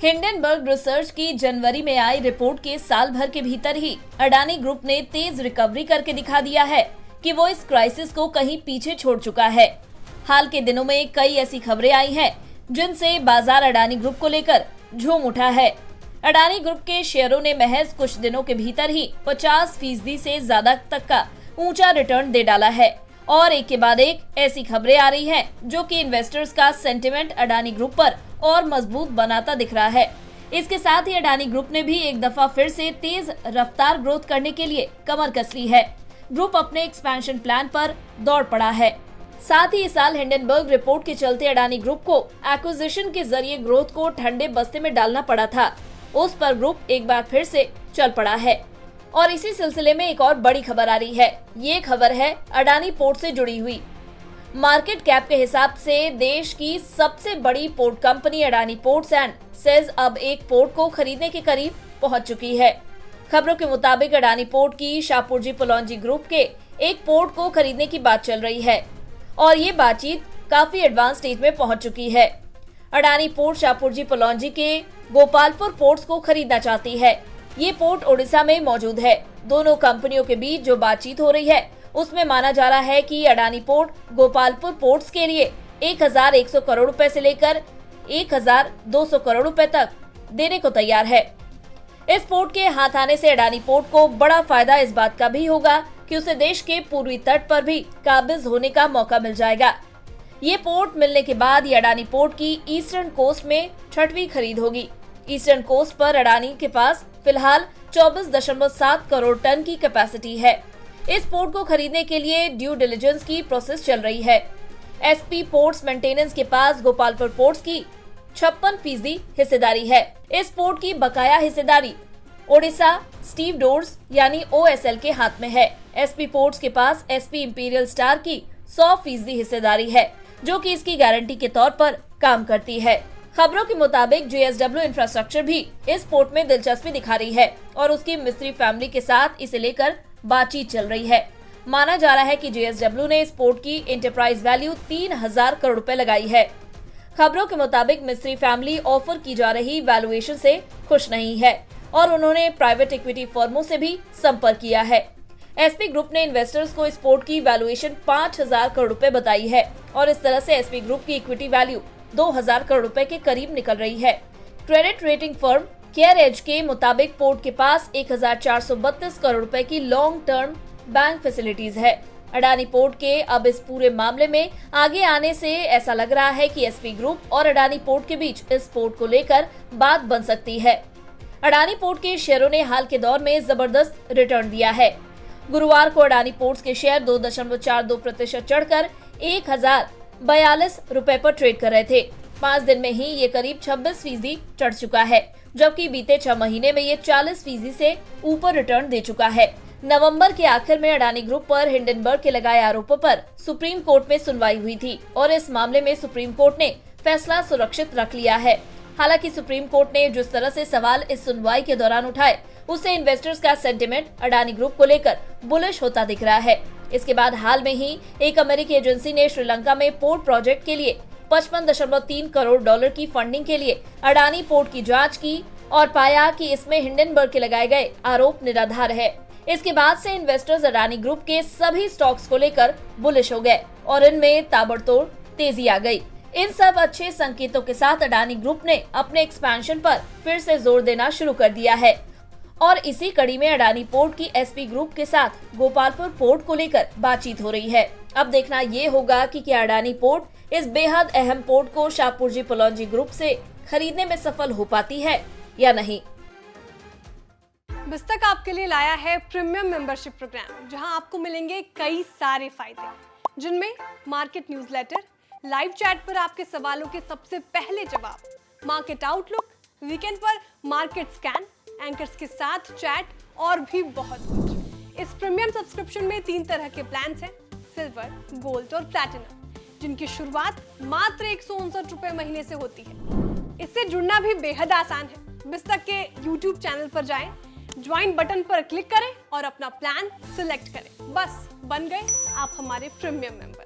Hindenburg research की जनवरी में आई report के साल भर के भीतर ही अडानी ग्रुप ने तेज रिकवरी करके दिखा दिया है कि वो इस क्राइसिस को कहीं पीछे छोड़ चुका है। हाल के दिनों में कई ऐसी खबरें आई हैं जिनसे बाजार अडानी ग्रुप को लेकर झूम उठा है। अडानी ग्रुप के शेयरों ने महज कुछ दिनों के भीतर ही 50% से ज्यादा तक का ऊंचा रिटर्न दे डाला है और एक के बाद एक ऐसी खबरें आ रही हैं जो कि इन्वेस्टर्स का सेंटिमेंट अडानी ग्रुप पर और मजबूत बनाता दिख रहा है। इसके साथ ही अडानी ग्रुप ने भी एक दफा फिर से तेज रफ्तार ग्रोथ करने के लिए कमर कस ली है। ग्रुप अपने एक्सपेंशन प्लान पर दौड़ पड़ा है। साथ ही इस साल हिंडनबर्ग रिपोर्ट के चलते अडानी ग्रुप को एक्विजिशन के जरिए ग्रोथ को ठंडे बस्ते में डालना पड़ा था, उस पर ग्रुप एक बार फिर से चल पड़ा है। और इसी सिलसिले में एक और बड़ी खबर आ रही है। ये खबर है अडानी पोर्ट से जुड़ी हुई। मार्केट कैप के हिसाब से देश की सबसे बड़ी port company Adani ports and says अब एक पोर्ट को खरीदने के करीब पहुंच चुकी है। खबरों के मुताबिक अडानी पोर्ट की शाहपुरजी पलौंजी ग्रुप के एक पोर्ट को खरीदने की बात चल रही है और ये बातचीत काफी एडवांस स्टेज में पहुंच चुकी है। अडानी पोर्ट शाहपुरजी पलौंजी के गोपालपुर पोर्ट्स को खरीदना चाहती है। ये पोर्ट ओडिशा में मौजूद है। दोनों कंपनियों के बीच जो बातचीत हो रही है उसमें माना जा रहा है कि अडानी पोर्ट गोपालपुर पोर्ट्स के लिए 1100 करोड़ रुपए से लेकर 1200 करोड़ रुपए तक देने को तैयार है। इस पोर्ट के हाथ आने से अडानी पोर्ट को बड़ा फायदा इस बात का भी होगा कि उसे देश के पूर्वी तट पर भी काबिज होने का मौका मिल जाएगा। ये पोर्ट मिलने के बाद ये अडानी पोर्ट की ईस्टर्न कोस्ट में 6वीं खरीद होगी। ईस्टर्न कोस्ट पर अडानी के पास फिलहाल 24.7 करोड़ टन की कैपेसिटी है। इस पोर्ट को खरीदने के लिए ड्यू डिलिजेंस की प्रोसेस चल रही है। एसपी पोर्ट्स मेंटेनेंस के पास गोपालपुर पोर्ट्स की 56% हिस्सेदारी है। इस पोर्ट की बकाया हिस्सेदारी ओडिशा स्टीव डोर्स यानी OSL के हाथ में है। एसपी पोर्ट्स के पास एसपी इंपीरियल स्टार की 100% हिस्सेदारी है जो कि इसकी गारंटी के तौर पर काम करती है। खबरों के मुताबिक JSW इंफ्रास्ट्रक्चर भी इस पोर्ट में दिलचस्पी दिखा रही है और उसकी मिस्त्री फैमिली के साथ इसे लेकर बातचीत चल रही है। माना जा रहा है कि JSW ने इस पोर्ट की एंटरप्राइज वैल्यू 3000 करोड़ रुपए लगाई है। खबरों के मुताबिक मिस्त्री फैमिली ऑफर की जा रही वैल्यूएशन से खुश नहीं है और उन्होंने प्राइवेट इक्विटी फर्मों से भी संपर्क किया है। एसपी ग्रुप ने इन्वेस्टर्स को इस पोर्ट की वैल्यूएशन 5000 करोड़ रुपए बताई है और इस तरह से एसपी ग्रुप की इक्विटी वैल्यू 2000 करोड़ रुपए के करीब निकल रही है। Credit rating firm CARE Edge के मुताबिक पोर्ट के पास 1432 करोड़ रुपए की लॉन्ग टर्म बैंक फैसिलिटीज है। अडानी पोर्ट के अब इस पूरे मामले में आगे आने से ऐसा लग रहा है कि एसपी ग्रुप और अडानी पोर्ट के बीच इस पोर्ट को लेकर बात बन सकती है। अडानी पोर्ट के शेयरों ने हाल के दौर में जबरदस्त रिटर्न दिया है। गुरुवार को अडानी पोर्ट्स के शेयर 2.42% चढ़कर 1042 रुपए पर ट्रेड कर रहे थे। 5 दिन में ही ये करीब 26% चढ़ चुका है, जबकि बीते 6 महीने में ये 40% से ऊपर रिटर्न दे चुका है। नवंबर के आखिर में अडानी ग्रुप पर हिंडनबर्ग के लगाए आरोपों पर सुप्रीम कोर्ट में सुनवाई हुई थी और इस मामले में सुप्रीम कोर्ट ने फैसला सुरक्षित रख लिया है। हालांकि सुप्रीम कोर्ट ने जिस तरह से सवाल इस सुनवाई के दौरान उठाए उससे इन्वेस्टर्स का सेंटिमेंट अडानी ग्रुप को लेकर बुलिश होता दिख रहा है। इसके बाद हाल में ही एक अमेरिकी एजेंसी ने श्रीलंका में पोर्ट प्रोजेक्ट के लिए 55.3 करोड़ डॉलर की फंडिंग के लिए अडानी पोर्ट की जांच की और पाया कि इसमें हिंडनबर्ग के लगाए गए आरोप निराधार है। इसके बाद से इन्वेस्टर्स अडानी ग्रुप के सभी स्टॉक्स को लेकर बुलिश हो गए और इनमें ताबड़तोड़ तेजी आ गई। इन सब अच्छे संकेतों के साथ अडानी ग्रुप ने अपने एक्सपेंशन पर फिर से जोर देना शुरू कर दिया है और इसी कड़ी में अडानी पोर्ट की एसपी ग्रुप के साथ गोपालपुर पोर्ट को लेकर बातचीत हो रही है। अब देखना ये होगा कि क्या अडानी पोर्ट इस बेहद अहम पोर्ट को शाहपुरजी पलौंजी ग्रुप से खरीदने में सफल हो पाती है या नहीं। बिस्तक आपके लिए लाया है प्रीमियम मेंबरशिप प्रोग्राम, जहां आपको मिलेंगे कई सारे फायदे, जिनमें मार्केट न्यूज़लेटर, लाइव चैट पर आपके सवालों के सबसे पहले जवाब, मार्केट आउटलुक, वीकेंड पर मार्केट स्कैन, एंकर्स के साथ चैट और भी बहुत कुछ। इस प्रीमियम सब्सक्रिप्शन में 3 तरह के प्लान्स हैं, सिल्वर, गोल्ड और प्लैटिनम, जिनकी शुरुआत मात्र 159 रुपए महीने से होती है। इससे जुड़ना भी बेहद आसान है। बिस्तक के YouTube चैनल पर जाएं, ज्वाइन बटन पर क्लिक करें और अपना प्लान सिलेक्ट करें। बस बन गए आप हमारे प्रीमियम मेंबर।